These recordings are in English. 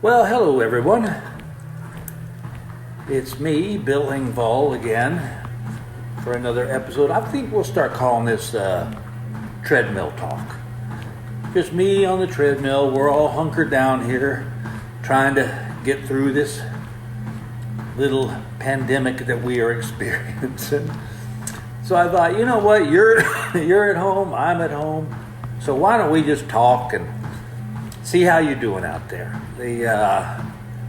Well, hello everyone. It's me, Bill Engvall, again for another episode. I think we'll start calling this Treadmill Talk. Just me on the treadmill. We're all hunkered down here trying to get through this little pandemic that we are experiencing. So I thought, you know what, you're at home, I'm at home, so why don't we just talk and see how you're doing out there.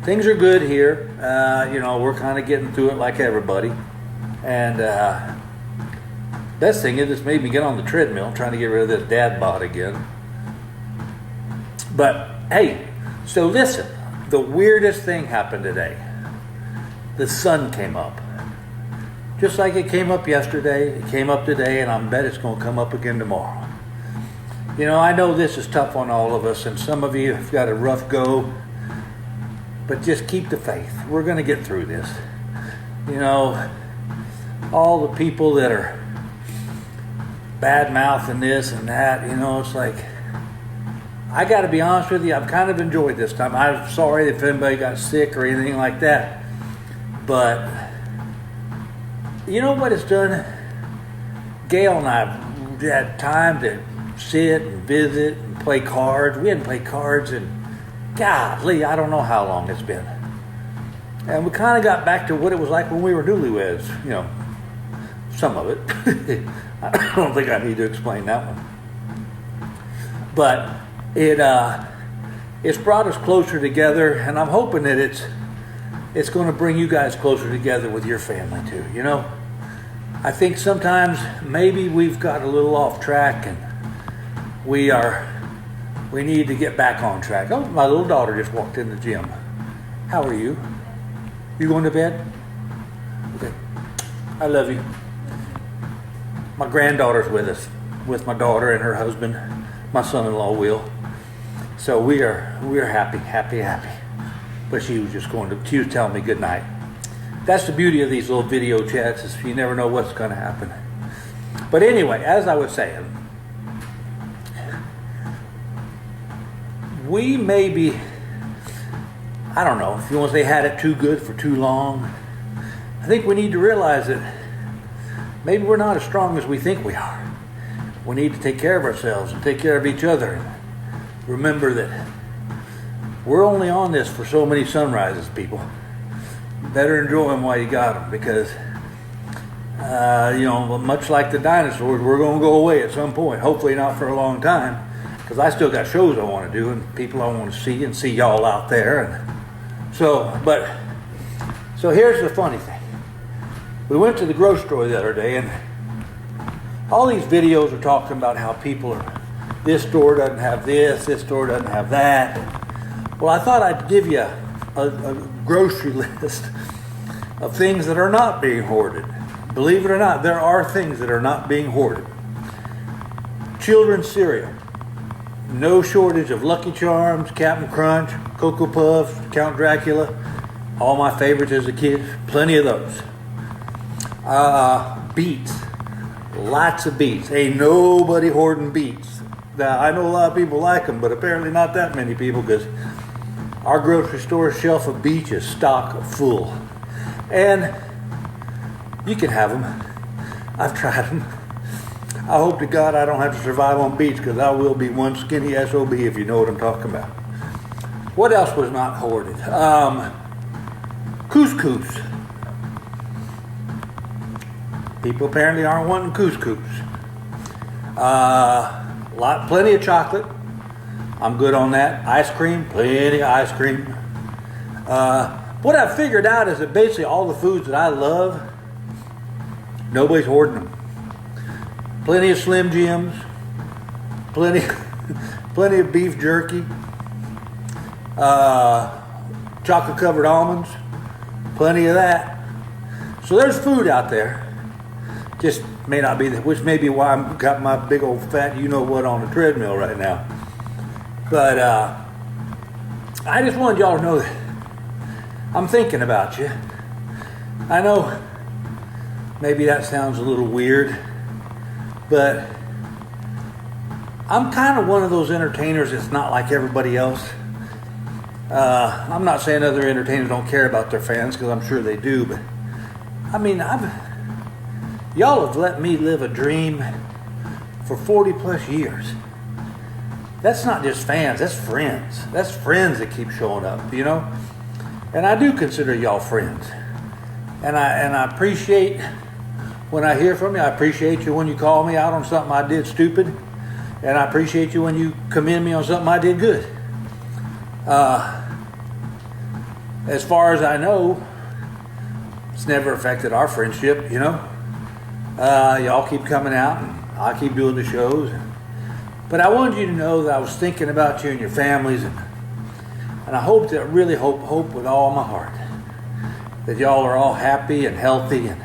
Things are good here. We're kind of getting through it like everybody. And best thing is it's made me get on the treadmill, trying to get rid of this dad bod again. But hey, so listen, the weirdest thing happened today. The sun came up. Just like it came up yesterday, it came up today, and I bet it's going to come up again tomorrow. You know, I know this is tough on all of us, and some of you have got a rough go, but just keep the faith. We're going to get through this. You know, all the people that are bad-mouthing this and that, you know, it's like, I got to be honest with you, I've kind of enjoyed this time. I'm sorry if anybody got sick or anything like that, but you know what it's done? Gail and I had time to sit and visit and play cards. We hadn't played cards in, golly, I don't know how long it's been. And we kind of got back to what it was like when we were newlyweds, you know, some of it. I don't think I need to explain that one. But it's brought us closer together, and I'm hoping that it's going to bring you guys closer together with your family too, you know. I think sometimes maybe we've got a little off track and we need to get back on track. Oh, my little daughter just walked in the gym. How are you? You going to bed? Okay. I love you. My granddaughter's with us, with my daughter and her husband, my son-in-law Will. So we are happy. But she was telling me good night. That's the beauty of these little video chats, is you never know what's going to happen. But anyway, as I was saying, we maybe, I don't know, if you want to say had it too good for too long, I think we need to realize that maybe we're not as strong as we think we are. We need to take care of ourselves and take care of each other. And remember that we're only on this for so many sunrises, people. Better enjoy them while you got them, because, much like the dinosaurs, we're going to go away at some point. Hopefully not for a long time, because I still got shows I want to do and people I want to see and see y'all out there. And so here's the funny thing. We went to the grocery store the other day, and all these videos are talking about how people are, this store doesn't have this store doesn't have that. Well, I thought I'd give you a grocery list of things that are not being hoarded. Believe it or not, there are things that are not being hoarded. Children's cereal. No shortage of Lucky Charms, Captain Crunch, Cocoa Puffs, Count Dracula. All my favorites as a kid. Plenty of those. Beets. Lots of beets. Ain't nobody hoarding beets. Now, I know a lot of people like them, but apparently not that many people, because our grocery store shelf of beets is stock full. And you can have them. I've tried them. I hope to God I don't have to survive on beets, because I will be one skinny SOB, if you know what I'm talking about. What else was not hoarded? Couscous. People apparently aren't wanting couscous. Plenty of chocolate. I'm good on that. Ice cream, plenty of ice cream. What I've figured out is that basically all the foods that I love, nobody's hoarding them. Plenty of Slim Jims, plenty of beef jerky, chocolate covered almonds, plenty of that. So there's food out there. Just may not be, which may be why I've got my big old fat you-know-what on the treadmill right now. But I just wanted y'all to know that I'm thinking about you. I know maybe that sounds a little weird, but I'm kind of one of those entertainers that's not like everybody else. I'm not saying other entertainers don't care about their fans, because I'm sure they do, but I mean, y'all have let me live a dream for 40 plus years. That's not just fans, that's friends. That's friends that keep showing up, you know? And I do consider y'all friends. And I appreciate when I hear from you. I appreciate you when you call me out on something I did stupid. And I appreciate you when you commend me on something I did good. As far as I know, it's never affected our friendship, you know? Y'all keep coming out, and I keep doing the shows. But I wanted you to know that I was thinking about you and your families, and I really hope with all my heart that y'all are all happy and healthy. And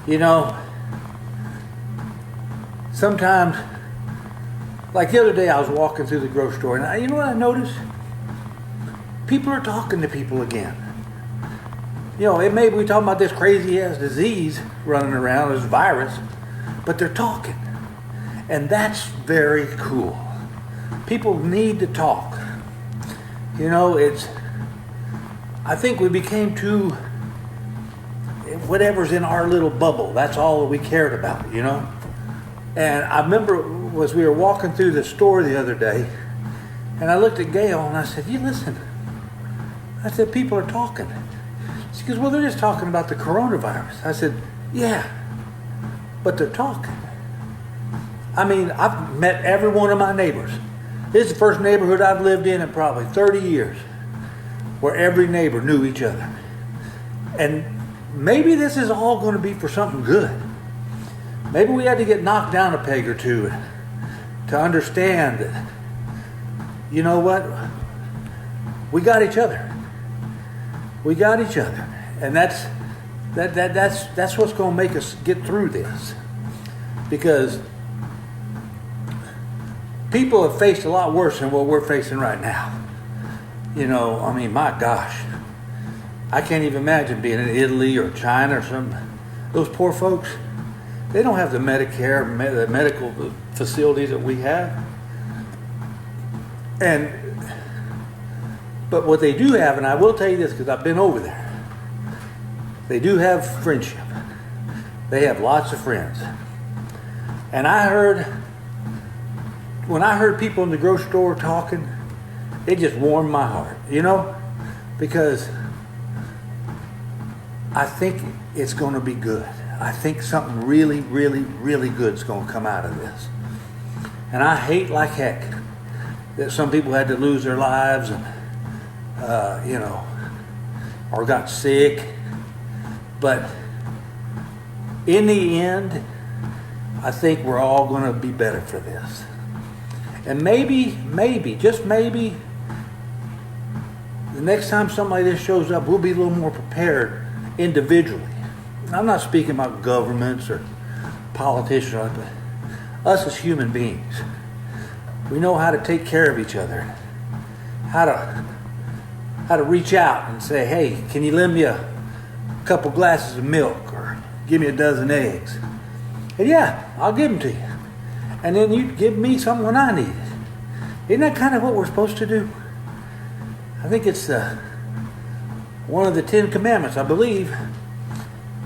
you know, sometimes, like the other day, I was walking through the grocery store, and you know what I noticed? People are talking to people again. You know, it may be talking about this crazy ass disease running around, this virus, but they're talking. And that's very cool. People need to talk. You know, I think we became too, whatever's in our little bubble, that's all we cared about, you know? And I remember as we were walking through the store the other day, and I looked at Gail and I said, you listen. I said, people are talking. She goes, well, they're just talking about the coronavirus. I said, yeah, but they're talking. I mean, I've met every one of my neighbors. This is the first neighborhood I've lived in probably 30 years where every neighbor knew each other. And maybe this is all going to be for something good. Maybe we had to get knocked down a peg or two to understand that, you know what, we got each other. We got each other. And that's what's going to make us get through this. Because people have faced a lot worse than what we're facing right now. You know, I mean, my gosh. I can't even imagine being in Italy or China or something. Those poor folks, they don't have the Medicare, the medical facilities that we have. But what they do have, and I will tell you this because I've been over there, they do have friendship. They have lots of friends. And when I heard people in the grocery store talking, it just warmed my heart, you know? Because I think it's going to be good. I think something really, really, really good is going to come out of this. And I hate like heck that some people had to lose their lives and, you know, or got sick. But in the end, I think we're all going to be better for this. And maybe, just maybe, the next time something like this shows up, we'll be a little more prepared individually. I'm not speaking about governments or politicians, but us as human beings. We know how to take care of each other, how to reach out and say, hey, can you lend me a couple glasses of milk or give me a dozen eggs? And yeah, I'll give them to you. And then you give me something when I need it. Isn't that kind of what we're supposed to do? I think it's one of the 10 Commandments, I believe.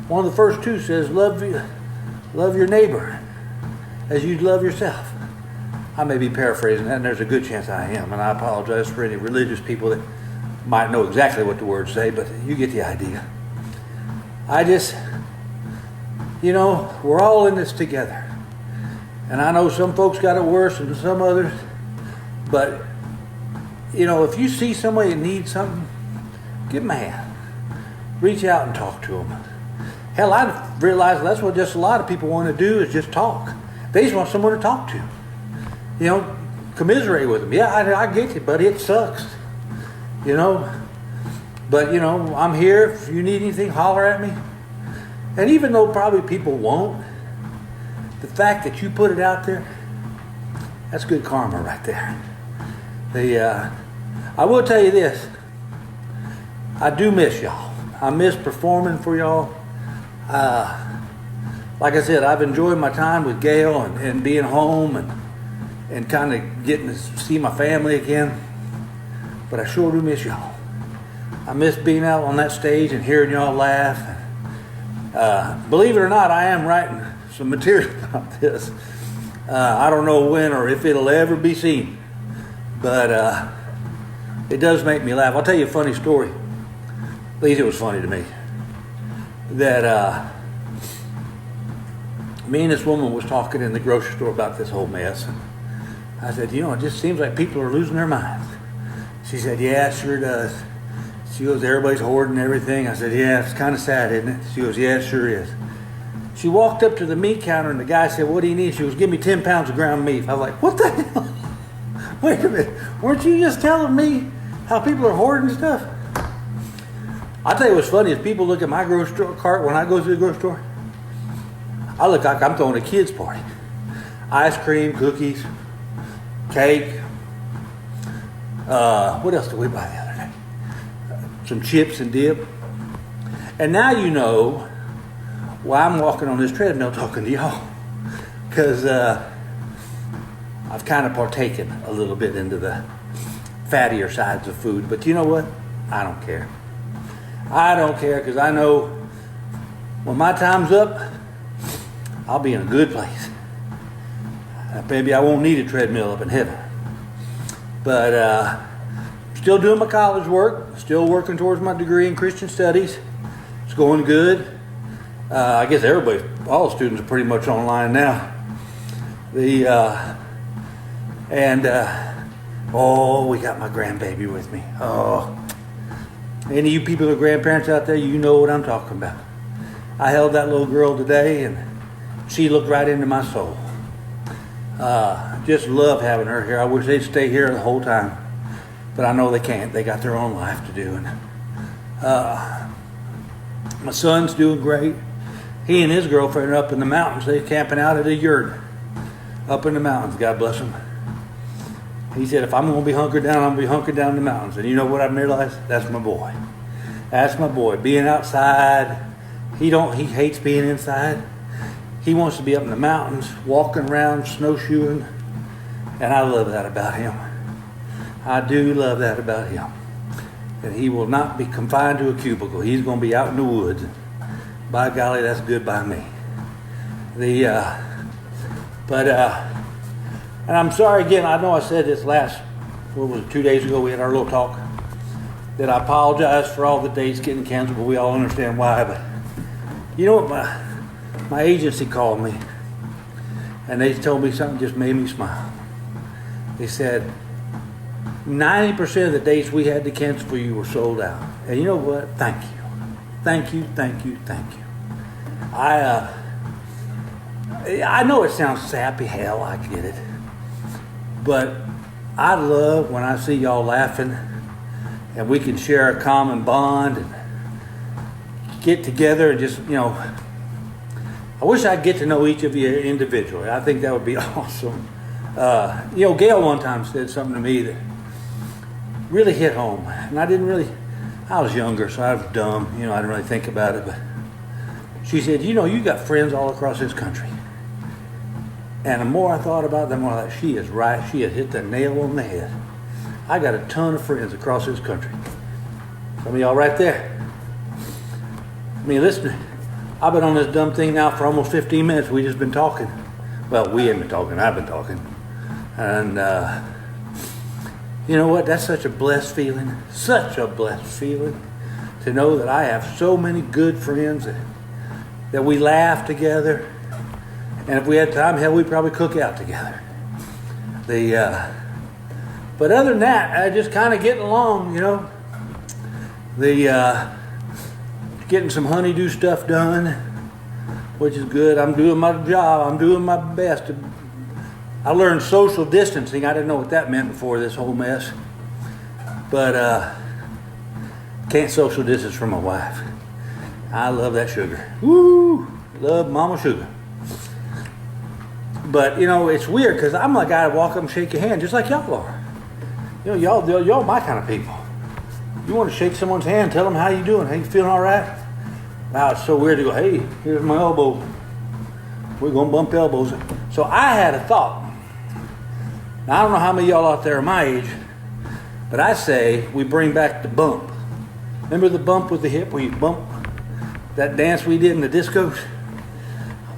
One of the first two says, love your neighbor as you'd love yourself. I may be paraphrasing that, and there's a good chance I am, and I apologize for any religious people that might know exactly what the words say, but you get the idea. I just, you know, we're all in this together. And I know some folks got it worse than some others, but, you know, if you see somebody that needs something, give them a hand. Reach out and talk to them. Hell, I realize that's what just a lot of people want to do is just talk. They just want someone to talk to. You know, commiserate with them. Yeah, I get you, buddy. It sucks. You know, but, you know, I'm here. If you need anything, holler at me. And even though probably people won't, the fact that you put it out there, that's good karma right there. I will tell you this. I do miss y'all. I miss performing for y'all. Like I said, I've enjoyed my time with Gail and being home and kind of getting to see my family again. but I sure do miss y'all. I miss being out on that stage and hearing y'all laugh. Believe it or not, I am writing some material about this. I don't know when or if it'll ever be seen, but it does make me laugh. I'll tell you a funny story. At least it was funny to me. That me and this woman was talking in the grocery store about this whole mess. I said, it just seems like people are losing their minds. She said, yeah, it sure does. She goes, everybody's hoarding everything. I said, yeah, it's kind of sad, isn't it? She goes, yeah, it sure is. She walked up to the meat counter and the guy said, what do you need? She goes, give me 10 pounds of ground beef. I was like, what the hell? Wait a minute. Weren't you just telling me how people are hoarding stuff? I'll tell you what's funny is people look at my grocery store cart when I go to the grocery store. I look like I'm throwing a kid's party. Ice cream, cookies, cake. What else did we buy the other day? Some chips and dip. And now you know why I'm walking on this treadmill talking to y'all. Because I've kind of partaken a little bit into the fattier sides of food. But you know what? I don't care. I don't care because I know when my time's up, I'll be in a good place. Maybe I won't need a treadmill up in heaven. But still doing my college work. Still working towards my degree in Christian studies. It's going good. I guess all the students are pretty much online now. We got my grandbaby with me. Oh, any of you people who are grandparents out there, you know what I'm talking about. I held that little girl today, and she looked right into my soul. Just love having her here. I wish they'd stay here the whole time, but I know they can't. They got their own life to do. And my son's doing great. He and his girlfriend are up in the mountains. They're camping out at a yurt up in the mountains. God bless them. He said, if I'm going to be hunkered down, I'm going to be hunkered down in the mountains. And you know what I realized? That's my boy. That's my boy. Being outside, he hates being inside. He wants to be up in the mountains, walking around, snowshoeing. And I love that about him. I do love that about him. And he will not be confined to a cubicle. He's going to be out in the woods. By golly, that's good by me. And I'm sorry again, I know I said this 2 days ago, we had our little talk, that I apologize for all the dates getting canceled, but we all understand why. But you know what, my agency called me, and they told me something just made me smile. They said, 90% of the dates we had to cancel for you were sold out. And you know what? Thank you. Thank you, thank you, thank you. I know it sounds sappy, hell, I get it. But I love when I see y'all laughing and we can share a common bond and get together and just, I wish I'd get to know each of you individually. I think that would be awesome. Gail one time said something to me that really hit home. And I was younger, so I was dumb. I didn't really think about it. But she said, you got friends all across this country. And the more I thought about it, the more I thought, she is right. She had hit the nail on the head. I got a ton of friends across this country. Some of y'all right there. Listen, I've been on this dumb thing now for almost 15 minutes. We just been talking. Well, we haven't been talking. I've been talking. And you know what? That's such a blessed feeling. Such a blessed feeling to know that I have so many good friends that we laugh together. And if we had time, hell, we'd probably cook out together. But other than that, I just kind of getting along, getting some honeydew stuff done, which is good. I'm doing my job. I'm doing my best. I learned social distancing. I didn't know what that meant before this whole mess. But can't social distance from my wife. I love that sugar. Woo! Love Mama Sugar. But, it's weird because I'm a guy to walk up and shake your hand just like y'all are. Y'all my kind of people. You want to shake someone's hand, tell them how you doing. Hey, you feeling all right? Wow, it's so weird to go, hey, here's my elbow. We're going to bump elbows. So I had a thought. Now, I don't know how many of y'all out there are my age, But I say we bring back the bump. Remember the bump with the hip where you bump? That dance we did in the discos?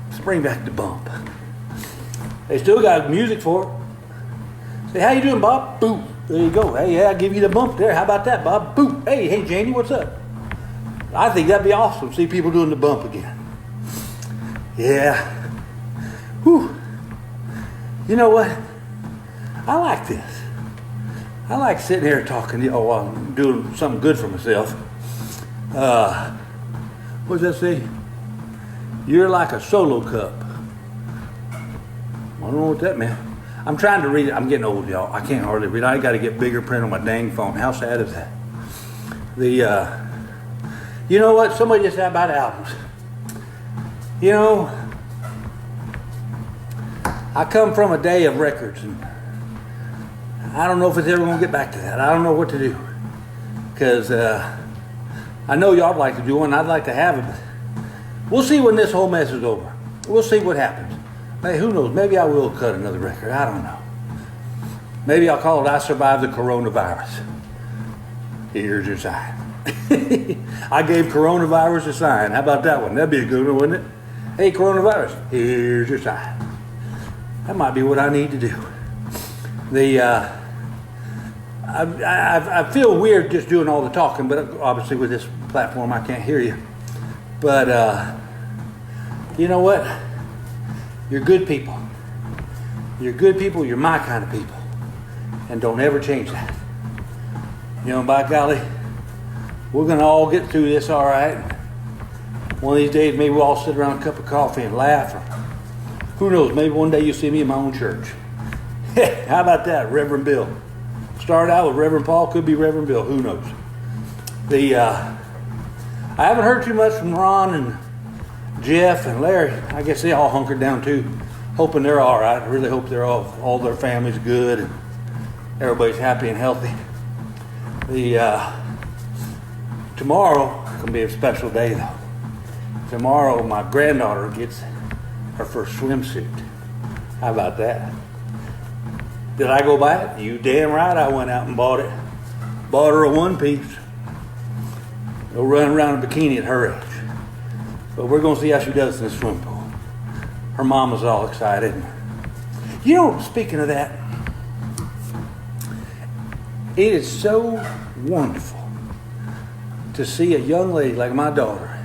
Let's bring back the bump. They still got music for it. Say, how you doing, Bob? Boom. There you go. Hey, yeah, I'll give you the bump there. How about that, Bob? Boom. Hey, Janie, what's up? I think that'd be awesome. See people doing the bump again. Yeah. Whew. You know what? I like this. I like sitting here talking to y'all while I'm doing something good for myself. What does that say? You're like a solo cup. I don't know what that meant. I'm trying to read it. I'm getting old, y'all. I can't hardly read. I got to get bigger print on my dang phone. How sad is that? You know what? Somebody just said about albums. You know, I come from a day of records, and I don't know if it's ever going to get back to that. I don't know what to do. Because I know y'all would like to do one. I'd like to have it. But we'll see when this whole mess is over. We'll see what happens. Hey, who knows? Maybe I will cut another record. I don't know. Maybe I'll call it I Survived the Coronavirus. Here's your sign. I gave coronavirus a sign. How about that one? That'd be a good one, wouldn't it? Hey, coronavirus, here's your sign. That might be what I need to do. I feel weird just doing all the talking, but obviously with this platform I can't hear you. But you know what? You're good people. You're good people. You're my kind of people. And don't ever change that. You know, by golly, we're going to all get through this all right. One of these days, maybe we'll all sit around a cup of coffee and laugh. Or who knows, maybe one day you'll see me in my own church. How about that, Reverend Bill? Start out with Reverend Paul, could be Reverend Bill, who knows. I haven't heard too much from Ron and Jeff and Larry. I guess they all hunkered down too. Hoping they're all right. I really hope they're all their family's good and everybody's happy and healthy. Tomorrow is going to be a special day though. Tomorrow my granddaughter gets her first swimsuit. How about that? Did I go buy it? You damn right I went out and bought it. Bought her a one piece. Go run around in a bikini at her age. But we're going to see how she does in the swim pool. Her mama's all excited. You know, speaking of that, it is so wonderful to see a young lady like my daughter,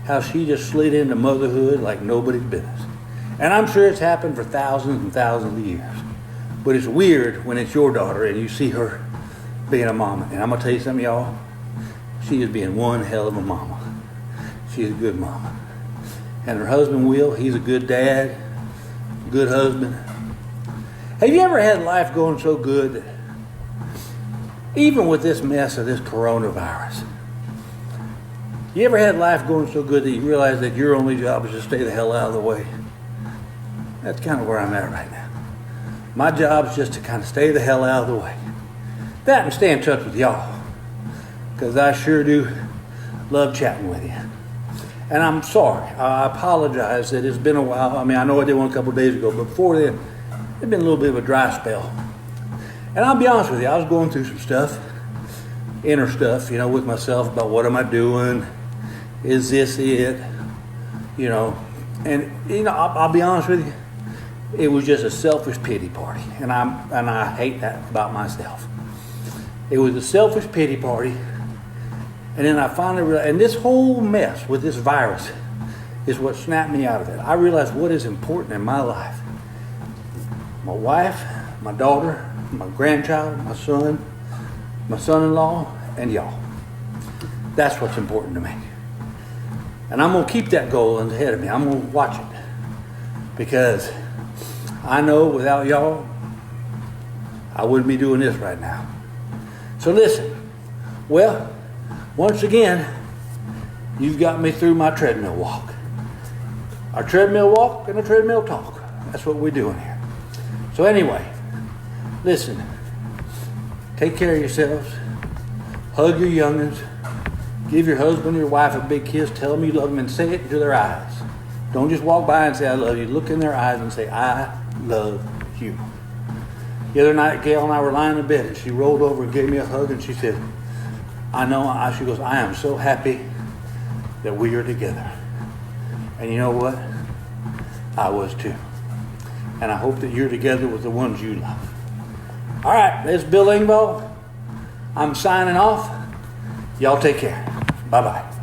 how she just slid into motherhood like nobody's business. And I'm sure it's happened for thousands and thousands of years. But it's weird when it's your daughter and you see her being a mama. And I'm going to tell you something, y'all. She is being one hell of a mama. She's a good mama. And her husband, Will, he's a good dad, good husband. Have you ever had life going so good that even with this mess of this coronavirus, you ever had life going so good that you realize that your only job is to stay the hell out of the way? That's kind of where I'm at right now. My job is just to kind of stay the hell out of the way. That and stay in touch with y'all. Because I sure do love chatting with you. And I'm sorry. I apologize that it's been a while. I mean, I know I did one a couple of days ago, but before then, it's been a little bit of a dry spell. And I'll be honest with you, I was going through some stuff, inner stuff, you know, with myself about what am I doing? Is this it? You know, and, you know, I'll be honest with you, it was just a selfish pity party. And I hate that about myself. It was a selfish pity party. And then I finally realized, and this whole mess with this virus is what snapped me out of it. I realized what is important in my life. My wife, my daughter, my grandchild, my son-in-law, and y'all. That's what's important to me. And I'm going to keep that goal ahead of me. I'm going to watch it. Because I know without y'all, I wouldn't be doing this right now. So listen, well, once again, you've got me through my treadmill walk. Our treadmill walk and a treadmill talk. That's what we're doing here. So anyway, listen, take care of yourselves. Hug your youngins. Give your husband or your wife a big kiss. Tell them you love them and say it into their eyes. Don't just walk by and say I love you. Look in their eyes and say I love you. The other night, Gail and I were lying in bed, and she rolled over and gave me a hug, and she said, she goes, I am so happy that we are together. And you know what? I was too. And I hope that you're together with the ones you love. All right, this is Bill Engvall. I'm signing off. Y'all take care. Bye-bye.